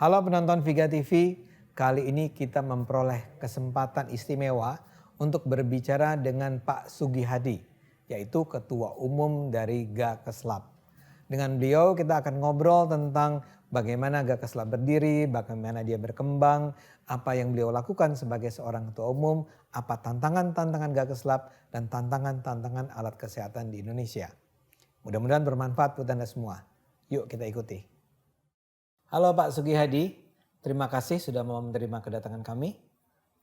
Halo penonton Viga TV, kali ini kita memperoleh kesempatan istimewa untuk berbicara dengan Pak Sugihadi, yaitu Ketua Umum dari Gakeslap. Dengan beliau kita akan ngobrol tentang bagaimana Gakeslap berdiri, bagaimana dia berkembang, apa yang beliau lakukan sebagai seorang Ketua Umum, apa tantangan-tantangan Gakeslap dan tantangan-tantangan alat kesehatan di Indonesia. Mudah-mudahan bermanfaat buat Anda semua. Yuk kita ikuti. Halo Pak Sugihadi, terima kasih sudah mau menerima kedatangan kami.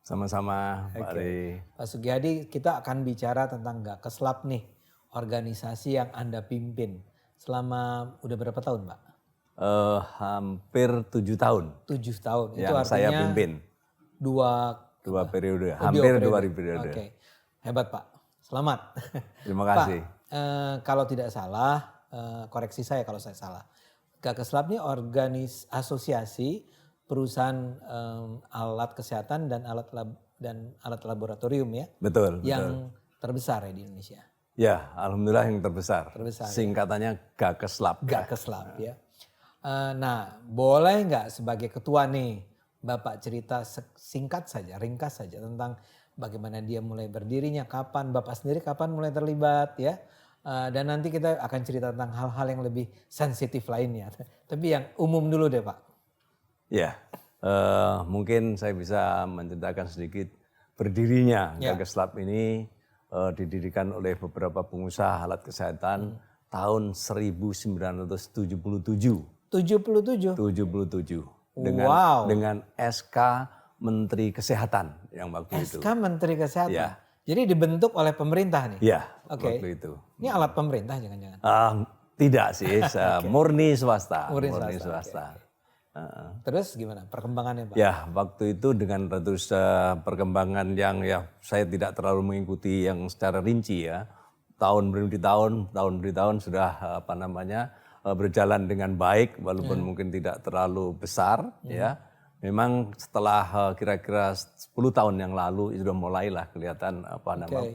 Sama-sama Pak Ari. Pak Sugihadi, kita akan bicara tentang Gakeslap nih, organisasi yang Anda pimpin. Selama udah berapa tahun Pak? Hampir 7 tahun. 7 tahun, itu yang artinya saya pimpin. Dua periode, hampir dua periode. Oke, hebat Pak, selamat. Terima kasih. Pak, kalau tidak salah, koreksi saya kalau saya salah. Gakeslap ini asosiasi perusahaan alat kesehatan dan alat laboratorium ya. Betul. Yang terbesar ya di Indonesia. Ya, alhamdulillah yang terbesar. Singkatannya ya. Gakeslap. Gakeslap ya. Nah, boleh nggak sebagai ketua nih, Bapak cerita singkat saja, ringkas saja tentang bagaimana dia mulai berdirinya, kapan Bapak sendiri kapan mulai terlibat ya. Dan nanti kita akan cerita tentang hal-hal yang lebih sensitif lainnya. Tapi yang umum dulu deh Pak. Ya, mungkin saya bisa menceritakan sedikit berdirinya Gakeslap ini didirikan oleh beberapa pengusaha alat kesehatan tahun 1977. 77? 77. Dengan SK Menteri Kesehatan yang waktu itu. SK Menteri Kesehatan? Ya. Jadi dibentuk oleh pemerintah nih? Iya, waktu itu. Ini alat pemerintah jangan-jangan? Tidak sih, murni swasta. Murni swasta. Terus gimana perkembangannya Pak? Ya, waktu itu dengan terus perkembangan yang ya saya tidak terlalu mengikuti yang secara rinci ya. Tahun demi tahun sudah berjalan dengan baik walaupun mungkin tidak terlalu besar ya. Memang setelah kira-kira 10 tahun yang lalu sudah mulailah kelihatan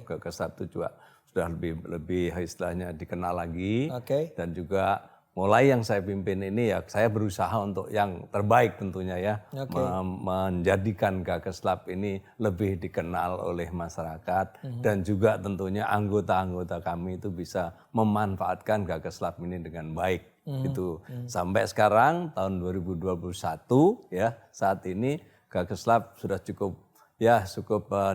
Gakeslap itu juga sudah lebih istilahnya dikenal lagi. Dan juga mulai yang saya pimpin ini ya saya berusaha untuk yang terbaik tentunya ya. Menjadikan Gakeslap ini lebih dikenal oleh masyarakat dan juga tentunya anggota-anggota kami itu bisa memanfaatkan Gakeslap ini dengan baik. Itu sampai sekarang tahun 2021 ya saat ini Gakeslap sudah cukup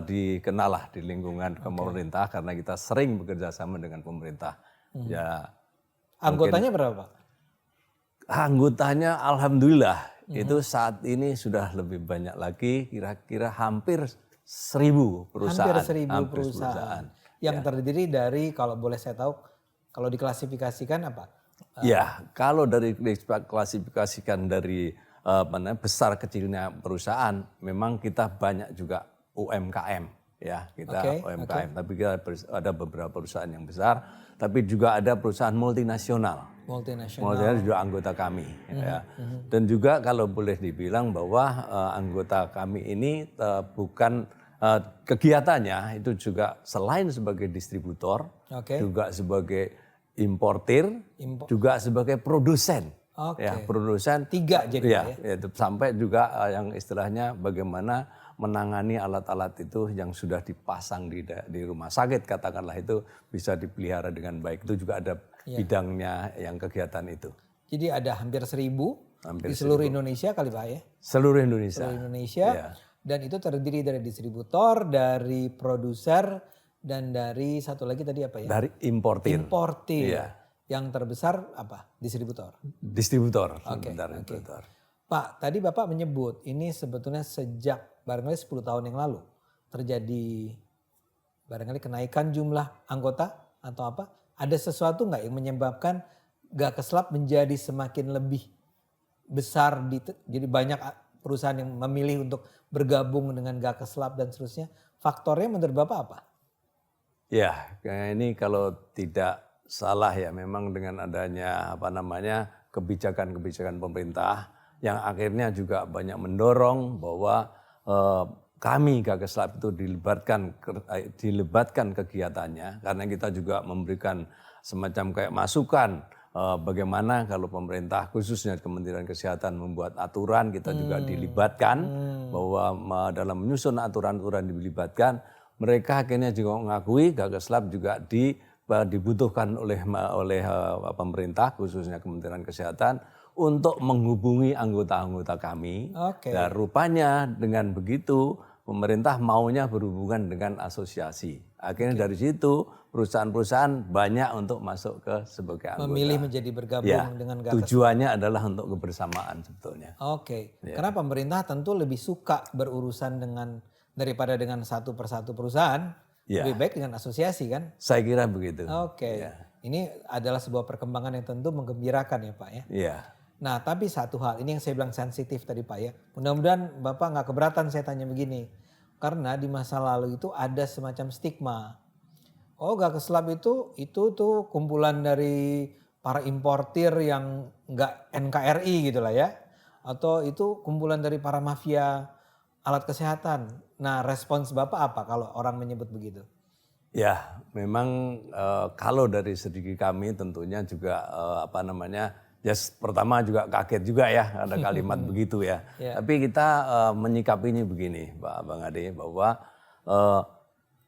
dikenal lah di lingkungan pemerintah karena kita sering bekerja sama dengan pemerintah. Ya. Anggotanya berapa Pak? Anggotanya alhamdulillah itu saat ini sudah lebih banyak lagi, kira-kira hampir 1.000 perusahaan. Hampir 1.000 perusahaan. Yang terdiri dari kalau boleh saya tahu kalau diklasifikasikan apa? Ya, kalau dari klasifikasikan dari besar kecilnya perusahaan, memang kita banyak juga UMKM ya, UMKM. Tapi kita ada beberapa perusahaan yang besar, tapi juga ada perusahaan multinasional. Multinasional juga anggota kami ya. Dan juga kalau boleh dibilang bahwa anggota kami ini bukan kegiatannya itu juga selain sebagai distributor, juga sebagai importir, juga sebagai produsen. Ya, produsen 3 jadi ya. Sampai juga yang istilahnya bagaimana menangani alat-alat itu yang sudah dipasang di rumah sakit katakanlah itu bisa dipelihara dengan baik. Itu juga ada bidangnya yang kegiatan itu. Jadi ada hampir 1.000 di seluruh Indonesia kali Pak ya? Seluruh Indonesia. Dan itu terdiri dari distributor, dari produser, dan dari satu lagi tadi apa ya? Dari importir. Iya. Yang terbesar apa? Distributor. Distributor. Pak, tadi Bapak menyebut ini sebetulnya sejak barangkali 10 tahun yang lalu terjadi barangkali kenaikan jumlah anggota atau apa? Ada sesuatu nggak yang menyebabkan Gakeslap menjadi semakin lebih besar, jadi banyak perusahaan yang memilih untuk bergabung dengan Gakeslap dan seterusnya. Faktornya menurut Bapak apa? Ya, ini kalau tidak salah ya memang dengan adanya kebijakan-kebijakan pemerintah yang akhirnya juga banyak mendorong bahwa kami Gakeslab itu dilibatkan kegiatannya, karena kita juga memberikan semacam kayak masukan bagaimana kalau pemerintah khususnya Kementerian Kesehatan membuat aturan, kita juga dilibatkan bahwa dalam menyusun aturan-aturan dilibatkan. Mereka akhirnya juga mengakui Gakeslab juga dibutuhkan oleh pemerintah khususnya Kementerian Kesehatan untuk menghubungi anggota-anggota kami. Dan rupanya dengan begitu pemerintah maunya berhubungan dengan asosiasi. Akhirnya dari situ perusahaan-perusahaan banyak untuk masuk ke sebagai anggota. Memilih menjadi bergabung dengan Gakeslab. Tujuannya adalah untuk kebersamaan sebetulnya. Karena pemerintah tentu lebih suka berurusan daripada dengan satu persatu perusahaan. Lebih baik dengan asosiasi kan? Saya kira begitu. Ini adalah sebuah perkembangan yang tentu menggembirakan ya Pak ya. Nah tapi satu hal, ini yang saya bilang sensitif tadi Pak ya. Mudah-mudahan Bapak nggak keberatan saya tanya begini. Karena di masa lalu itu ada semacam stigma. Oh Gakeslab itu tuh kumpulan dari para importir yang nggak NKRI gitu lah ya. Atau itu kumpulan dari para mafia alat kesehatan. Nah respons Bapak apa kalau orang menyebut begitu? Ya memang kalau dari segi kami tentunya juga ya pertama juga kaget juga ya ada kalimat begitu ya. Tapi kita menyikapinya begini Pak Bang Ade, bahwa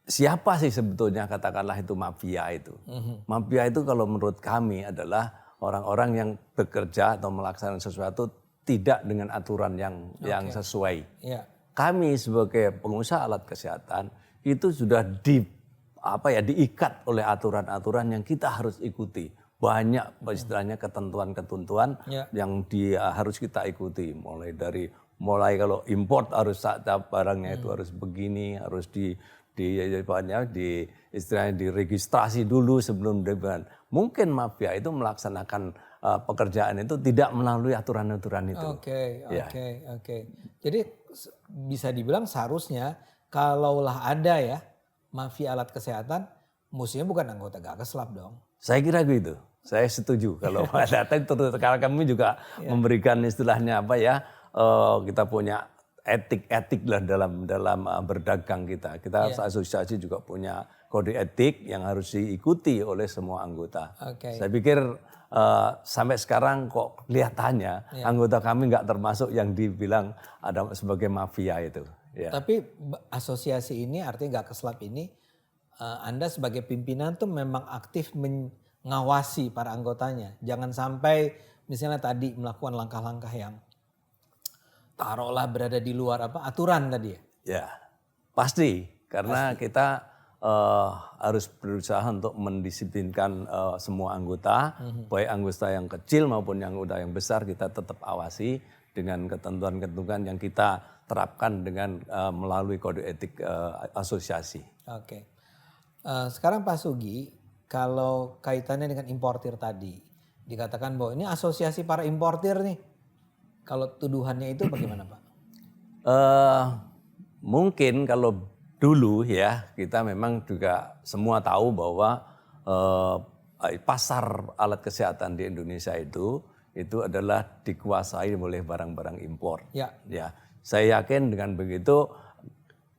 siapa sih sebetulnya katakanlah itu mafia itu. Mafia itu kalau menurut kami adalah orang-orang yang bekerja atau melaksanakan sesuatu tidak dengan aturan yang sesuai. Kami sebagai pengusaha alat kesehatan itu sudah diikat oleh aturan-aturan yang kita harus ikuti. Banyak istilahnya ketentuan-ketentuan yang harus kita ikuti. Mulai kalau import harus barangnya itu harus begini, harus istilahnya diregistrasi dulu sebelum depan. Mungkin mafia itu melaksanakan pekerjaan itu tidak melalui aturan-aturan itu. Oke. Jadi bisa dibilang seharusnya kalaulah ada ya mafia alat kesehatan, musuhnya bukan anggota Gakeslab dong. Saya kira gitu. Saya setuju kalau datang terus sekarang kami juga memberikan istilahnya kita punya etik lah dalam berdagang kita. Kita asosiasi juga punya kode etik yang harus diikuti oleh semua anggota. Saya pikir sampai sekarang kok kelihatannya anggota kami nggak termasuk yang dibilang ada sebagai mafia itu. Tapi asosiasi ini artinya Gakeslab ini Anda sebagai pimpinan tuh memang aktif mengawasi para anggotanya. Jangan sampai misalnya tadi melakukan langkah-langkah yang taruhlah berada di luar aturan tadi ya. Ya, pasti karena kita harus berusaha untuk mendisiplinkan semua anggota, baik anggota yang kecil maupun yang yang besar kita tetap awasi dengan ketentuan-ketentuan yang kita terapkan dengan melalui kode etik asosiasi. Sekarang Pak Sugi, kalau kaitannya dengan importir tadi, dikatakan bahwa ini asosiasi para importir nih. Kalau tuduhannya itu bagaimana Pak? Mungkin kalau dulu ya kita memang juga semua tahu bahwa pasar alat kesehatan di Indonesia itu adalah dikuasai oleh barang-barang impor. Saya yakin dengan begitu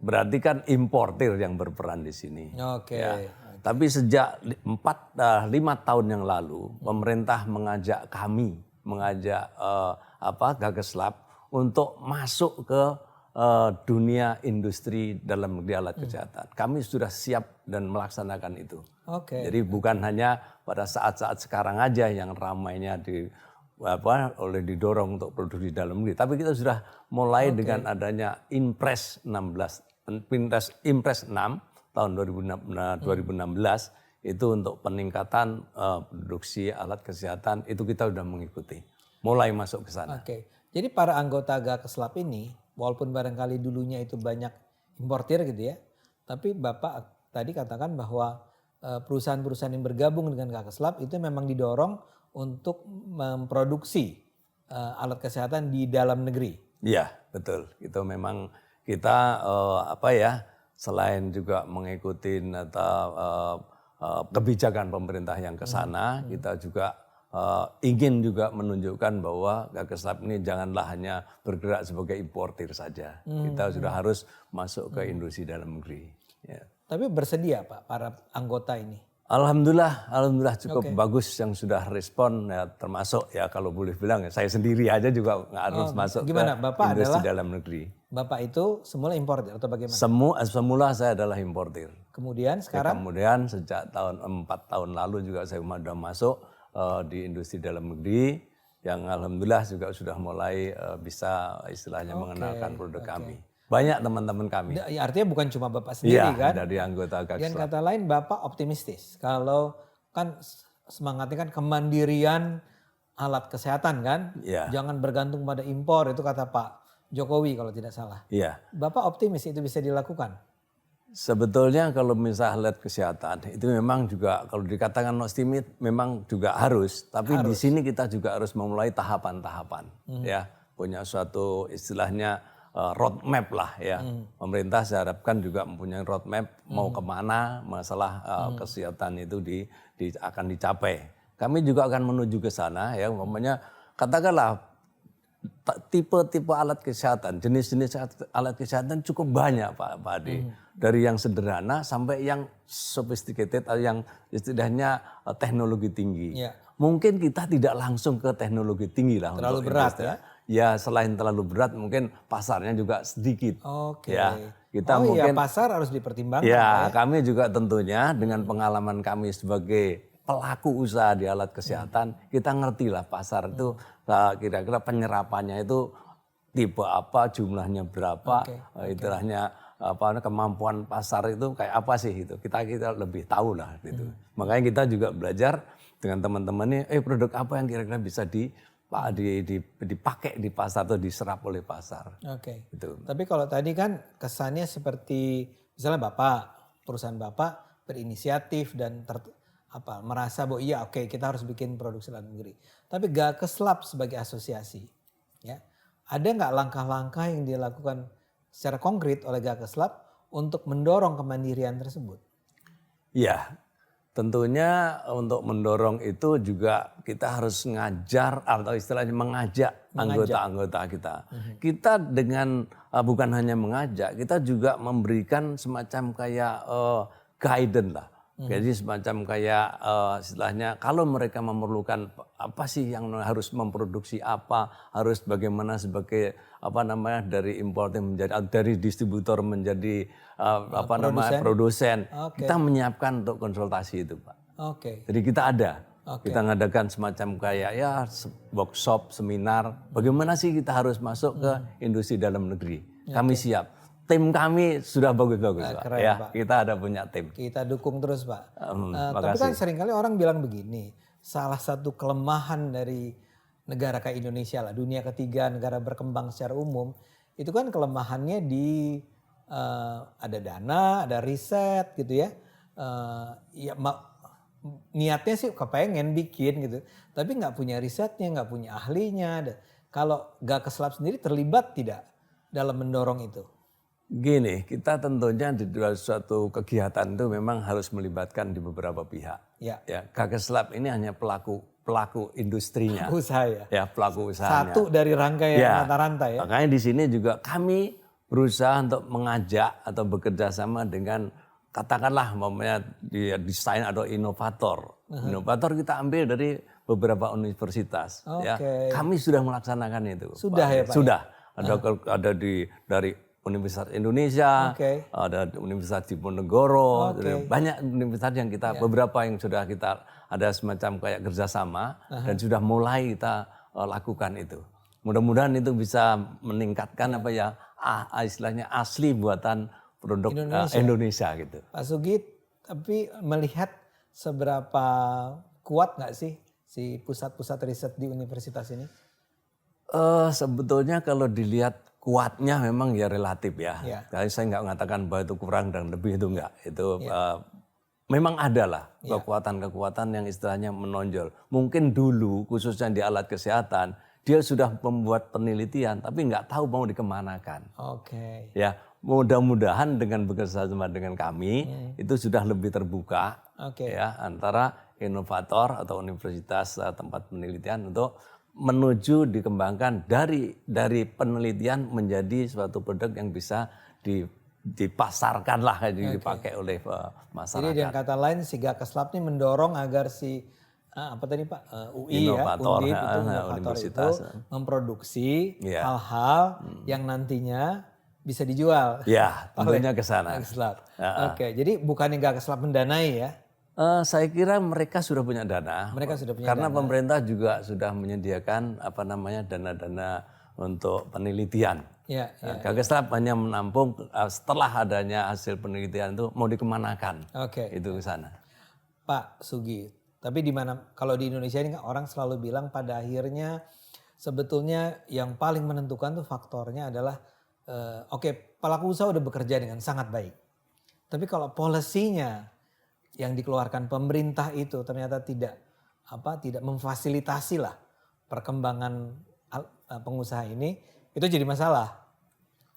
berarti kan importir yang berperan di sini. Tapi sejak 5 tahun yang lalu pemerintah mengajak Gakeslab untuk masuk ke dunia industri dalam negeri alat kesehatan. Kami sudah siap dan melaksanakan itu. Jadi bukan hanya pada saat-saat sekarang aja yang ramainya didorong untuk produksi dalam negeri, tapi kita sudah mulai dengan adanya Impres 6 tahun 2016 itu untuk peningkatan produksi alat kesehatan itu kita sudah mengikuti, mulai masuk ke sana. Jadi para anggota Gakeslab ini walaupun barangkali dulunya itu banyak importir gitu ya, tapi Bapak tadi katakan bahwa perusahaan-perusahaan yang bergabung dengan Gakeslab itu memang didorong untuk memproduksi alat kesehatan di dalam negeri. Iya, betul. Itu memang kita selain juga mengikuti kebijakan pemerintah yang ke sana, kita juga ingin juga menunjukkan bahwa Gakeslab ini janganlah hanya bergerak sebagai importir saja. Kita sudah harus masuk ke industri dalam negeri. Ya. Tapi bersedia Pak para anggota ini? Alhamdulillah cukup bagus yang sudah respon ya, termasuk ya kalau boleh bilang ya, saya sendiri aja juga nggak harus masuk gimana? ke Bapak industri adalah, dalam negeri. Bapak itu semula importer atau bagaimana? Semula saya adalah importir. Kemudian sekarang? Kemudian sejak 4 tahun lalu juga saya sudah masuk di industri dalam negeri yang alhamdulillah juga sudah mulai bisa istilahnya mengenalkan produk kami. Banyak teman-teman kami. Ya, artinya bukan cuma Bapak sendiri kan? Dari anggota Gakeslab. Dengan kata lain Bapak optimistis. Kalau kan semangatnya kan kemandirian alat kesehatan kan? Ya. Jangan bergantung pada impor, itu kata Pak Jokowi kalau tidak salah. Iya. Bapak optimis itu bisa dilakukan? Sebetulnya kalau misalnya lihat kesehatan itu memang juga kalau dikatakan optimis memang juga harus. Tapi di sini kita juga harus memulai tahapan-tahapan. Ya, punya suatu istilahnya roadmap lah ya. Pemerintah saya harapkan juga mempunyai roadmap mau kemana masalah kesehatan itu akan dicapai. Kami juga akan menuju ke sana ya. Umpamanya katakanlah tipe-tipe alat kesehatan, jenis-jenis alat kesehatan cukup banyak Pak Adi. Dari yang sederhana sampai yang sophisticated atau yang istilahnya teknologi tinggi. Ya. Mungkin kita tidak langsung ke teknologi tinggi lah. Terlalu untuk berat industri. Ya selain terlalu berat mungkin pasarnya juga sedikit. Oke. Ya, kita mungkin pasar harus dipertimbangkan. Ya, kami juga tentunya dengan pengalaman kami sebagai pelaku usaha di alat kesehatan, kita ngerti lah pasar itu kira-kira penyerapannya itu tipe apa, jumlahnya berapa, istilahnya kemampuan pasar itu kayak apa sih itu. Kita lebih tahu lah gitu. Makanya kita juga belajar dengan teman-teman ini, produk apa yang kira-kira bisa dipakai di pasar atau diserap oleh pasar. Oke. Gitu. Tapi kalau tadi kan kesannya seperti misalnya perusahaan Bapak berinisiatif dan merasa bahwa iya oke, kita harus bikin produksi dalam negeri. Tapi Gakeslab sebagai asosiasi, ya ada nggak langkah-langkah yang dilakukan secara konkret oleh Gakeslab untuk mendorong kemandirian tersebut? Iya, tentunya untuk mendorong itu juga kita harus ngajar atau istilahnya mengajak anggota-anggota kita. Kita dengan bukan hanya mengajak, kita juga memberikan semacam kayak guidance lah. Jadi semacam kayak istilahnya kalau mereka memerlukan apa sih yang harus memproduksi apa, harus bagaimana sebagai dari importer menjadi dari distributor menjadi produsen. Kita menyiapkan untuk konsultasi itu, Pak. Jadi kita ada. Kita ngadakan semacam kayak workshop, seminar, bagaimana sih kita harus masuk ke industri dalam negeri. Kami siap. Tim kami sudah bagus-bagus, Pak. Keren, Ya, Pak. kita ada punya tim. Kita dukung terus, Pak. Tapi Makasih. kan seringkali orang bilang begini, salah satu kelemahan dari negara kayak Indonesia lah, dunia ketiga, negara berkembang secara umum, itu kan kelemahannya di ada dana, ada riset gitu ya. Niatnya sih kepengen bikin gitu, tapi nggak punya risetnya, nggak punya ahlinya. Kalau Gakeslab sendiri terlibat tidak dalam mendorong itu? Gini, kita tentunya di dalam suatu kegiatan itu memang harus melibatkan di beberapa pihak. Ya. Gakeslab ini hanya pelaku industrinya. Usaha ya. Ya, pelaku usahanya. Satu dari rangkaian rantai ya. Makanya di sini juga kami berusaha untuk mengajak atau bekerja sama dengan katakanlah namanya desain atau inovator. Inovator kita ambil dari beberapa universitas. Ya. Kami sudah melaksanakan itu. Sudah Pak. ya Pak? Sudah. Ada dari Universitas Indonesia, ada Universitas Diponegoro, banyak universitas yang kita beberapa yang sudah kita ada semacam kayak kerjasama dan sudah mulai kita lakukan itu. Mudah-mudahan itu bisa meningkatkan istilahnya asli buatan produk Indonesia gitu. Pak Sugi, tapi melihat seberapa kuat nggak sih si pusat-pusat riset di universitas ini? Sebetulnya kalau dilihat kuatnya memang ya relatif ya. Jadi saya nggak mengatakan bahwa itu kurang dan lebih itu enggak. Itu memang ada lah kekuatan-kekuatan yang istilahnya menonjol. Mungkin dulu khususnya di alat kesehatan dia sudah membuat penelitian tapi nggak tahu mau dikemanakan. Ya mudah-mudahan dengan bekerja sama dengan kami itu sudah lebih terbuka ya antara inovator atau universitas tempat penelitian untuk menuju dikembangkan dari penelitian menjadi suatu produk yang bisa dipasarkan lah, dipakai oleh masyarakat. Jadi dengan kata lain si Gakes Lab ini mendorong agar si apa tadi Pak UI Inovator, Undip itu universitas memproduksi hal-hal yang nantinya bisa dijual. Ya, tentunya ke sana. Gakes Lab. Oke, jadi bukannya Gakes Lab mendanai ya? Saya kira mereka sudah punya dana. Mereka sudah punya karena dana. Pemerintah juga sudah menyediakan dana-dana untuk penelitian. Gakes Lab hanya menampung setelah adanya hasil penelitian itu mau dikemanakan. Itu ke sana. Pak Sugi, tapi di mana kalau di Indonesia ini orang selalu bilang pada akhirnya sebetulnya yang paling menentukan tuh faktornya adalah pelaku usaha udah bekerja dengan sangat baik. Tapi kalau policy-nya yang dikeluarkan pemerintah itu ternyata tidak memfasilitasi lah perkembangan pengusaha ini, itu jadi masalah.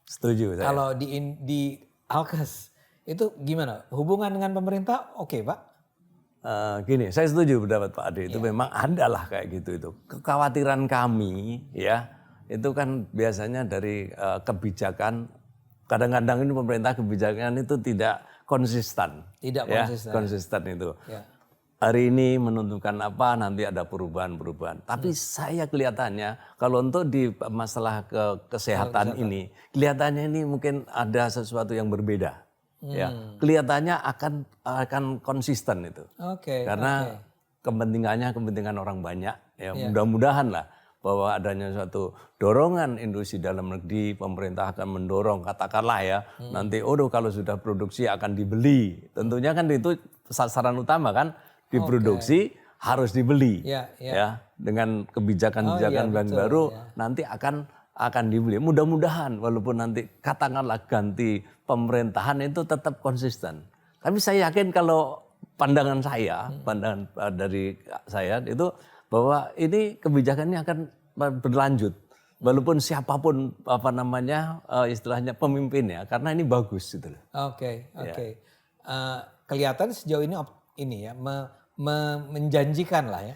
Setuju saya. Kalau di Alkes itu gimana? Hubungan dengan pemerintah oke, Pak? Gini, saya setuju pendapat Pak Ade. Itu memang ada lah kayak gitu itu. Kekhawatiran kami ya, itu kan biasanya dari kebijakan. Kadang-kadang ini pemerintah kebijakan itu tidak konsisten. Tidak konsisten. Konsisten itu. Hari ini menentukan apa, nanti ada perubahan-perubahan. Tapi saya kelihatannya kalau untuk di masalah kesehatan ini, kelihatannya ini mungkin ada sesuatu yang berbeda. Ya, kelihatannya akan konsisten itu. Karena kepentingan orang banyak. Ya, mudah-mudahan lah bahwa adanya suatu dorongan industri dalam negeri, pemerintah akan mendorong, katakanlah ya, nanti kalau sudah produksi akan dibeli. Tentunya kan itu sasaran utama kan, diproduksi harus dibeli. Ya, dengan kebijakan-kebijakan yang baru nanti akan dibeli. Mudah-mudahan walaupun nanti katakanlah ganti pemerintahan itu tetap konsisten. Tapi saya yakin kalau pandangan dari saya itu bahwa ini kebijakannya akan berlanjut walaupun siapapun istilahnya pemimpinnya, karena ini bagus gitu loh. Kelihatan sejauh ini menjanjikan lah ya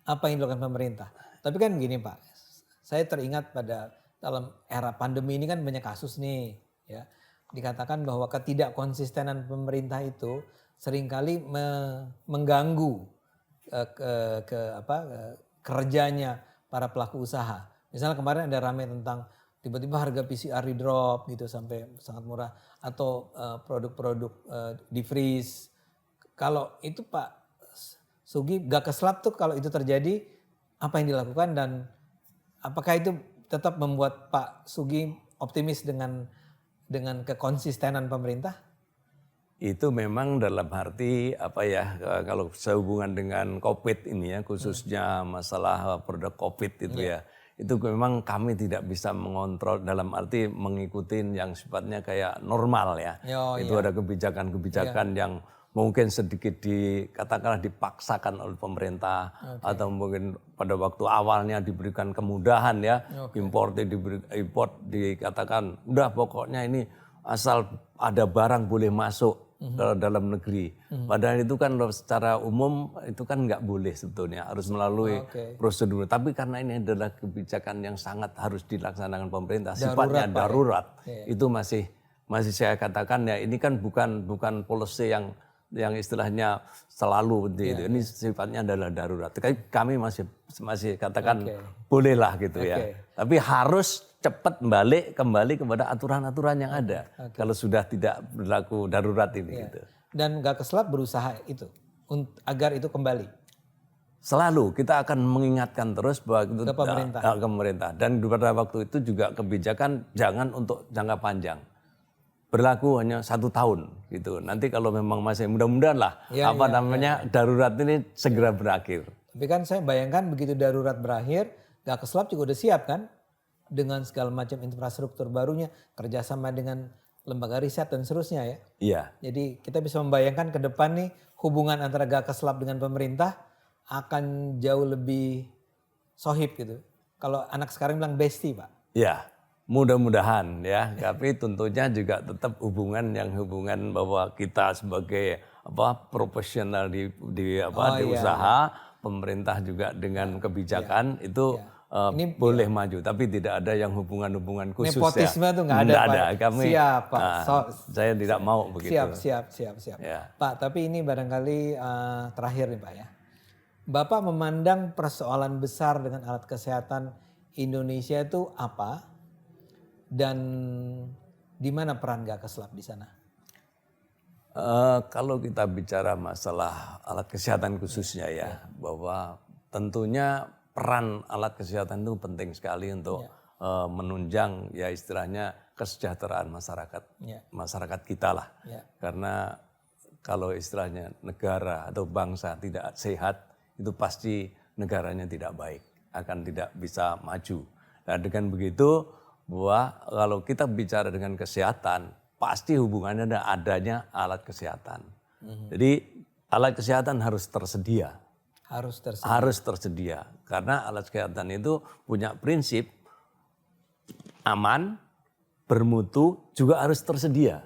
apa yang dilakukan pemerintah. Tapi kan begini Pak, saya teringat pada dalam era pandemi ini kan banyak kasus nih ya, dikatakan bahwa ketidakkonsistenan pemerintah itu seringkali mengganggu kerjanya para pelaku usaha. Misalnya kemarin ada rame tentang tiba-tiba harga PCR di drop gitu sampai sangat murah, atau produk-produk di freeze. Kalau itu Pak Sugi, Gakes Lab tuh kalau itu terjadi apa yang dilakukan dan apakah itu tetap membuat Pak Sugi optimis dengan kekonsistenan pemerintah? Itu memang dalam arti kalau sehubungan dengan COVID ini ya, khususnya masalah produk COVID itu ya, itu memang kami tidak bisa mengontrol dalam arti mengikuti yang sifatnya kayak normal ya. Itu ada kebijakan-kebijakan yang mungkin sedikit katakanlah dipaksakan oleh pemerintah, atau mungkin pada waktu awalnya diberikan kemudahan ya, import dikatakan udah pokoknya ini asal ada barang boleh masuk ke dalam negeri. Padahal itu kan secara umum itu kan nggak boleh sebetulnya, harus melalui prosedur. Tapi karena ini adalah kebijakan yang sangat harus dilaksanakan pemerintah, sifatnya darurat. Itu masih saya katakan ya, ini kan bukan policy yang istilahnya selalu ini sifatnya adalah darurat. Kami masih katakan bolehlah gitu ya. Tapi harus cepat kembali kepada aturan-aturan yang ada. Kalau sudah tidak berlaku darurat ini. Gitu. Dan Gakes Lab berusaha itu agar itu kembali. Selalu kita akan mengingatkan terus bahwa ke pemerintah. Dan pada waktu itu juga kebijakan jangan untuk jangka panjang. Berlaku hanya 1 tahun gitu. Nanti kalau memang masih mudah-mudahan lah darurat ini segera berakhir. Tapi kan saya bayangkan begitu darurat berakhir, Gakes Lab juga udah siap kan dengan segala macam infrastruktur barunya, kerjasama dengan lembaga riset dan seterusnya ya. Iya. Jadi kita bisa membayangkan ke depan nih hubungan antara Gakes Lab dengan pemerintah akan jauh lebih sohib gitu. Kalau anak sekarang bilang bestie Pak. Iya. Mudah-mudahan ya, tapi tentunya juga tetap hubungan bahwa kita sebagai profesional di usaha, pemerintah juga dengan kebijakan itu boleh maju, tapi tidak ada yang hubungan-hubungan khusus. Nepotisme itu nggak ada, Pak. Kami, siap, Pak. Saya tidak mau begitu. Siap. Ya. Pak, tapi ini barangkali terakhir nih Pak ya. Bapak memandang persoalan besar dengan alat kesehatan Indonesia itu apa? Dan di mana peran Gak Keslab di sana? Kalau kita bicara masalah alat kesehatan khususnya ya, bahwa tentunya peran alat kesehatan itu penting sekali untuk menunjang ya istilahnya kesejahteraan masyarakat kita lah. Karena kalau istilahnya negara atau bangsa tidak sehat, itu pasti negaranya tidak baik, akan tidak bisa maju. Nah dengan begitu bahwa kalau kita bicara dengan kesehatan, pasti hubungannya ada adanya alat kesehatan. Jadi alat kesehatan harus tersedia. Harus tersedia. Karena alat kesehatan itu punya prinsip aman, bermutu, juga harus tersedia.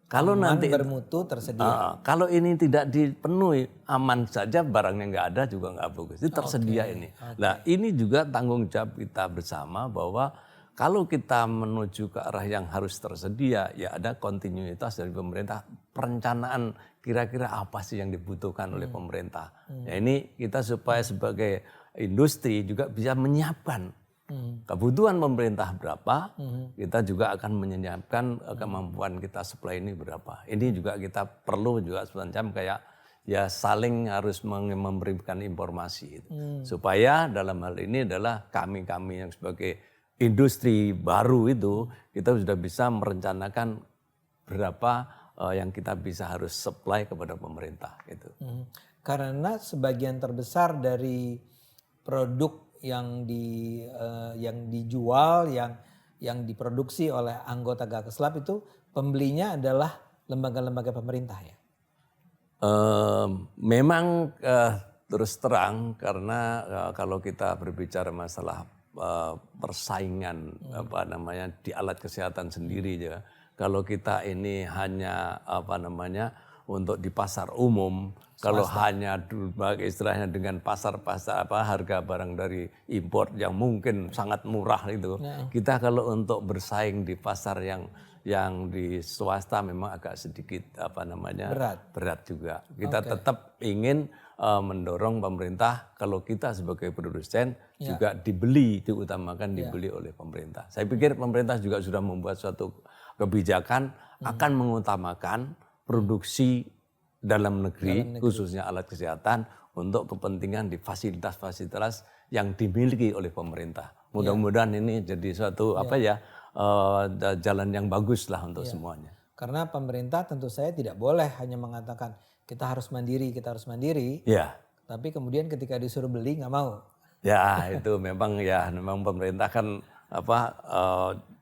Kalau nanti bermutu tersedia. Kalau ini tidak dipenuhi, aman saja barangnya nggak ada juga nggak bagus. Itu tersedia ini. Nah ini juga tanggung jawab kita bersama bahwa kalau kita menuju ke arah yang harus tersedia, ya ada kontinuitas dari pemerintah, perencanaan kira-kira apa sih yang dibutuhkan oleh pemerintah. Ya ini kita supaya sebagai industri juga bisa menyiapkan kebutuhan pemerintah berapa, kita juga akan menyiapkan kemampuan kita supply ini berapa. Ini juga kita perlu juga semacam kayak ya saling harus memberikan informasi. Supaya dalam hal ini adalah kami-kami yang sebagai industri baru itu kita sudah bisa merencanakan berapa yang kita bisa harus supply kepada pemerintah gitu. Karena sebagian terbesar dari produk yang dijual yang diproduksi oleh anggota Gak Keslab itu pembelinya adalah lembaga-lembaga pemerintah ya. Memang terus terang karena kalau kita berbicara masalah persaingan di alat kesehatan sendiri ya. Kalau kita ini hanya untuk di pasar umum, kalau hanya istilahnya dengan pasar-pasar harga barang dari impor yang mungkin sangat murah itu, kita kalau untuk bersaing di pasar yang di swasta memang agak sedikit berat juga. Kita tetap ingin mendorong pemerintah kalau kita sebagai produsen juga diutamakan dibeli oleh pemerintah. Saya pikir pemerintah juga sudah membuat suatu kebijakan akan mengutamakan produksi dalam negeri khususnya alat kesehatan untuk kepentingan di fasilitas-fasilitas yang dimiliki oleh pemerintah. Mudah-mudahan ini jadi suatu jalan yang bagus lah untuk semuanya. Karena pemerintah tentu saya tidak boleh hanya mengatakan kita harus mandiri. Ya. Tapi kemudian ketika disuruh beli nggak mau. Ya itu memang pemerintah kan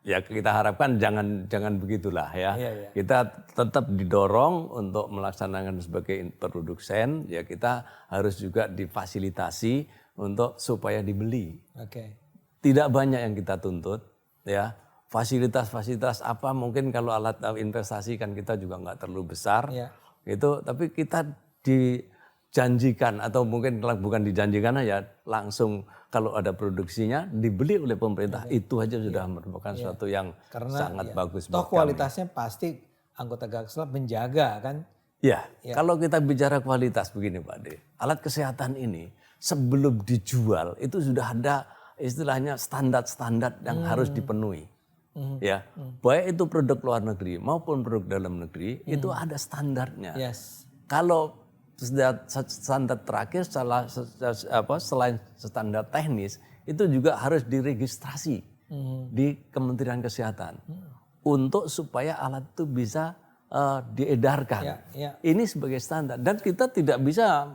kita harapkan jangan begitulah ya. Kita tetap didorong untuk melaksanakan sebagai produsen, ya kita harus juga difasilitasi untuk supaya dibeli. Tidak banyak yang kita tuntut ya. Fasilitas-fasilitas apa mungkin kalau alat investasi kan kita juga nggak terlalu besar. Itu tapi kita dijanjikan atau mungkin bukan dijanjikan ya langsung kalau ada produksinya dibeli oleh pemerintah itu aja sudah merupakan suatu yang sangat bagus buat kami. Kualitasnya pasti anggota Gak Keslab menjaga kan? Kalau kita bicara kualitas begini Pak De, alat kesehatan ini sebelum dijual itu sudah ada istilahnya standar-standar yang harus dipenuhi. Baik itu produk luar negeri maupun produk dalam negeri itu ada standarnya. Kalau standar terakhir selain standar teknis itu juga harus diregistrasi di Kementerian Kesehatan untuk supaya alat itu bisa diedarkan. Ini sebagai standar dan kita tidak bisa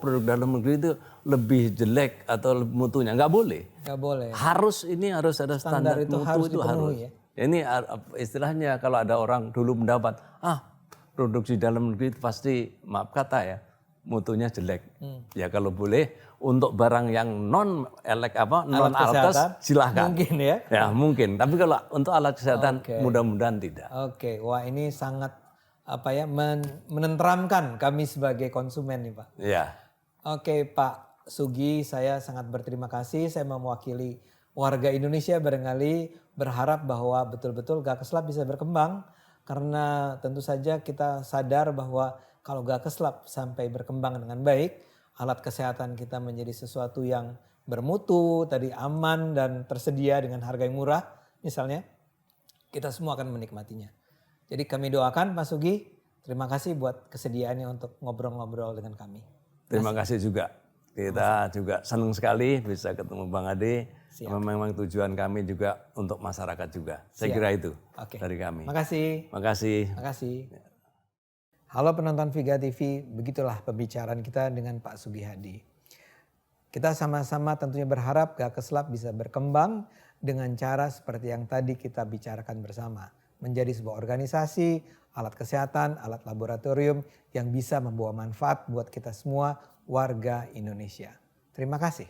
produk dalam negeri itu lebih jelek atau mutunya nggak boleh. Harus ada standar mutu itu harus. Ini istilahnya kalau ada orang dulu mendapat produksi dalam negeri itu pasti maaf kata ya mutunya jelek. Ya kalau boleh untuk barang yang non alkes silahkan. Mungkin ya. Ya mungkin. Tapi kalau untuk alat kesehatan mudah-mudahan tidak. Wah ini sangat menenteramkan kami sebagai konsumen nih Pak. Ya. Oke Pak Sugi, saya sangat berterima kasih. Saya mewakili warga Indonesia barangkali berharap bahwa betul-betul Gakeslab bisa berkembang. Karena tentu saja kita sadar bahwa kalau Gakeslab sampai berkembang dengan baik, alat kesehatan kita menjadi sesuatu yang bermutu, tadi aman dan tersedia dengan harga yang murah misalnya, kita semua akan menikmatinya. Jadi kami doakan Pak Sugi, terima kasih buat kesediaannya untuk ngobrol-ngobrol dengan kami. Terima kasih juga. Kita juga senang sekali bisa ketemu Bang Ade. Memang tujuan kami juga untuk masyarakat juga. Saya kira itu dari kami. Makasih. Makasih. Makasih. Halo penonton Viga TV, begitulah pembicaraan kita dengan Pak Sugi Hadi. Kita sama-sama tentunya berharap Gakeslab bisa berkembang dengan cara seperti yang tadi kita bicarakan bersama. Menjadi sebuah organisasi, alat kesehatan, alat laboratorium yang bisa membawa manfaat buat kita semua warga Indonesia. Terima kasih.